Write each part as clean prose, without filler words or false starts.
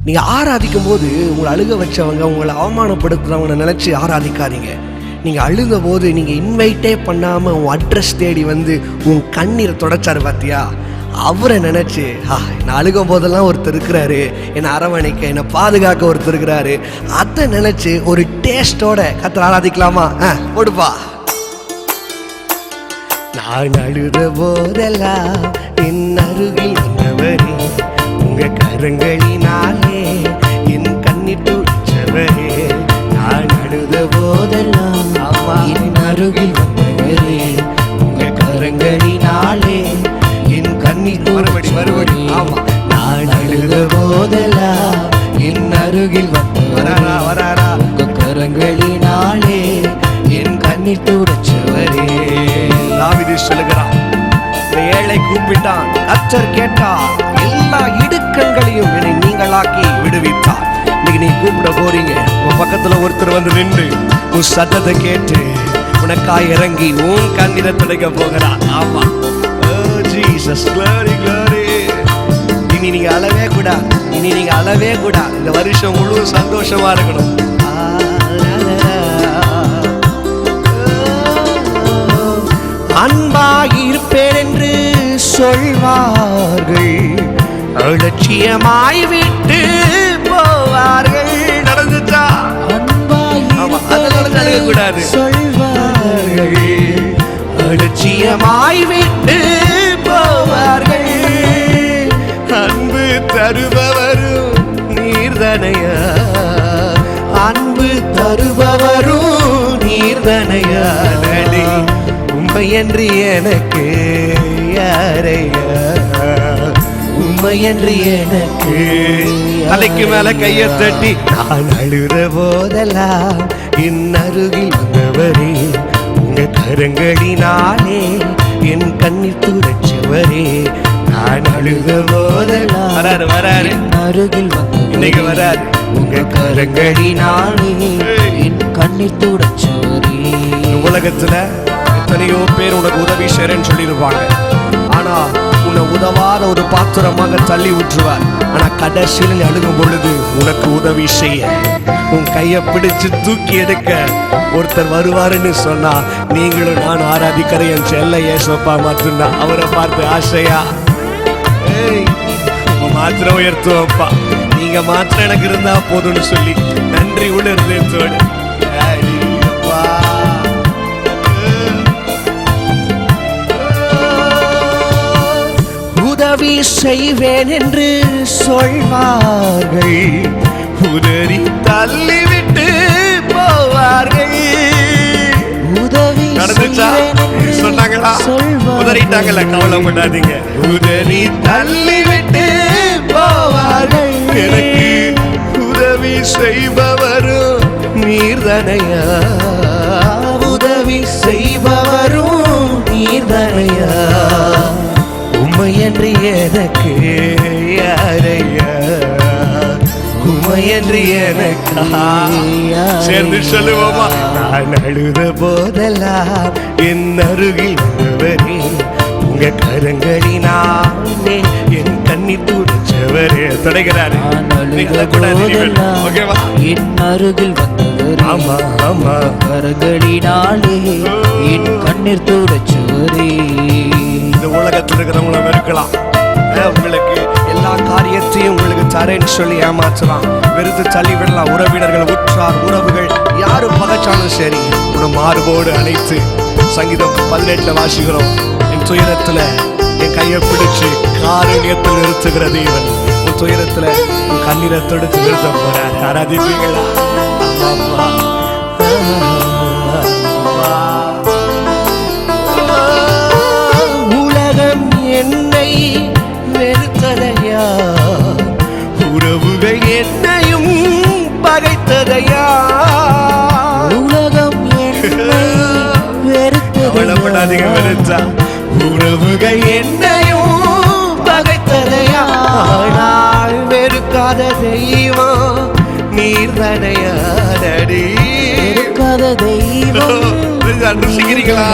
நீங்கள் ஆராதிக்கும் போது உங்களை அழுக வச்சவங்க, உங்களை அவமானப்படுத்துகிறவங்களை நினச்சி ஆராதிக்காதீங்க. நீங்கள் அழுத போது நீங்கள் இன்வைட்டே பண்ணாமல் உன் அட்ரஸ் தேடி வந்து உன் கண்ணீரை தொடச்சாரு பார்த்தியா, அவரை நினச்சி நான் அழுகும் போதெல்லாம் ஒருத்தர் இருக்கிறாரு, என்னை அரவணைக்க, என்னை பாதுகாக்க ஒருத்தர் இருக்கிறாரு, அதை நினச்சி ஒரு டேஸ்டோட கர்த்தரை ஆராதிக்கலாமா? போடுப்பா. நான் அழுத போதெல்லாம் என் அருகில் வந்தவரே, உங்க கரங்களினாலே என் கண்ணீர் துடைச்சவரே. நான் அழுத போதெல்லாம் என் அருகில் வந்தவரே, உங்க கரங்களினாலே என் கண்ணீர் மறுபடி. ஆமா, நான் அழுத போதெல்லாம் என் அருகில் வராரா உங்க கரங்களினாலே என் கண்ணீர் துடைச்சவரே. தாவீது சொல்லுகிறான், ஏழை கூப்பிட்டான், கர்த்தர் கேட்டார், எல்லா இடுக்கண்களையும் என்னை நீங்களாக்கி விடுவித்தார். இன்னைக்கு நீ கூப்பிட போறீங்க, உன் பக்கத்துல ஒருத்தர் வந்து நின்று உன் சத்தத்தை கேட்டு உனக்காய் இறங்கி உன் கண்ணீரை துடைக்க போகிறார். ஆமா, ஜீசஸ், glory glory. இனி நீங்க அழவே கூடாது, இந்த வருஷம் முழு சந்தோஷமா இருக்கணும். அன்பாயிருப்பேன் என்று சொல்வார்கள், அலட்சியமாய் விட்டு போவார்கள். நடந்துச்சா? கூடாது சொல்வார்கள், அலட்சியமாய் விட்டு போவார்கள். அன்பு தருபவரும் நீர்தனையா, அன்பு தருபவரும் நீர்தனையா. உண்மையன்று எனக்கு யாரையா, உண்மையன்று எனக்கு. தலைக்கு மேல கையை தட்டி நான் அழுத போதெல்லாம் என் அருகில் வந்தவரே, உங்க கரங்களினாலே என் கண்ணீர் துடைச்சவரே. நான் அழுத போதெல்லாம் வராரு அருகில் இன்னைக்கு வராரு, உங்க கரங்களினாலே என் கண்ணீர் துடைச்சவரே. உலகத்துல எத்தனையோ பேர் உனக்கு உதவி செய்றேன்னு சொல்லியிருப்பாங்க, ஆனா உன்னை உதவாத ஒரு பாத்திரமாக தள்ளி விட்டுருவார். ஆனா கடைசியில் அழுகும் பொழுது உனக்கு உதவி செய்ய, உன் கையை பிடிச்சு தூக்கி எடுக்க ஒருத்தர் வருவாருன்னு சொன்னா, நீங்களும் நான் ஆராதிக்கிற என் செல்ல ஏசப்பா மட்டும்தான். அவரை பார்த்து ஆசையா மாத்திரம் உயர்த்துவப்பா, நீங்க மாத்திரம் எனக்கு இருந்தா போதும்னு சொல்லி நன்றி உணர்ந்தோடு உதவி செய்வேன் என்று சொல்வார்கள், உதறி தள்ளிவிட்டு போவார்கள். உதவி சொன்னாங்களா? உதறிட்டாங்கல்ல, கவலைப்படாதீங்க. உதறி தள்ளிவிட்டு போவார்கள். எனக்கு உதவி செய்பவரும் நீர்தனையா, உதவி செய்பவரும் நீர்தனையா. உம்மையன்று எனக்கு யாரையா, உம்மையன்று எனக்கு. சேர்ந்து சொல்லுவோமா? நான் அழுத போதெல்லாம் என் அருகில் வந்தவரே, உங்க கரங்களினாலே என் கண்ணீர் துடைச்சவரே. தொடங்கிறாரு, என் அருகில் வந்தவரே, ஆமா ஆமா, கரங்களினாலே என் கண்ணீர் துடைச்சவரே. இந்த உலகத்தில் இருக்கிறவங்கள இருக்கலாம், உங்களுக்கு எல்லா காரியத்தையும் உங்களுக்கு தரேன்னு சொல்லி ஏமாற்றலாம், வெறுத்து தள்ளி விடலாம். உறவினர்கள், உற்றார் உறவுகள் யாரு பகைச்சாலும் சரி, உன்னை மார்போடு அழைத்து சங்கீதம் 18 வாசிக்கிறோம். என் துயரத்துல என் கையை பிடிச்சு காரணியத்தில் நிறுத்துகிற தேவன் உன் துயரத்துல உன் கண்ணீரை தொடுத்து நிறுத்த போறார். ஆராதிப்பீங்களா? உலகம் என்னை வெறுத்ததையா, உறவுகள் என்னையும் பகைத்ததையா. உலகம் என்னை வெறுத்ததையா, உறவுகள் என்னையும் பகைத்ததையா. ஆனால் வெறுக்காத தெய்வம் நீர்தனையா. வெறுக்காத தெய்வம் அனுசிக்கிறீங்களா?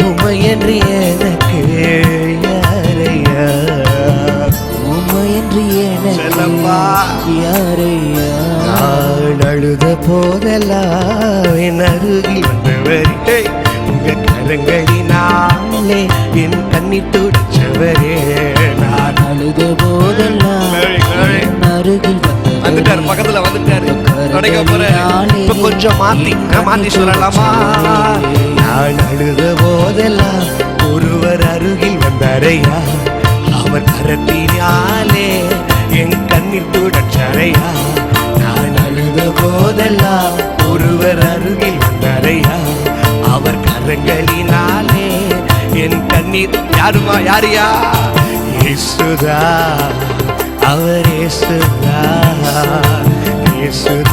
உம்மையன்று எனக்கு யாரையா, உம்மையன்று எனக்கு இல்லப்பா. யாரையா நான் அழுத போதெல்லாம் என் அருகில் வந்தவரே, உங்க கரங்களினாலே என் கண்ணீர் துடைச்சவரே. நான் அழுத போதெல்லாம் என் அருகில் வந்துட்டாரு, பக்கத்துல வந்துட்டாரு, தொடங்க போறாரு. இப்ப கொஞ்சம் மாத்தி சொல்லலாமா? நான் அழுத போதெல்லாம் ஒருவர் அருகில் வந்தாரையா, அவர் கரத்தினாலே என் கண்ணீர் துடைச்சாரையா. நான் அழுத போதெல்லாம் ஒருவர் அருகில் வந்தாரையா, அவர் கரங்களினாலே என் கண்ணீர். யாருமா? யாரியா? இயேசுதா, அவர் இயேசுதா, இயேசுதா.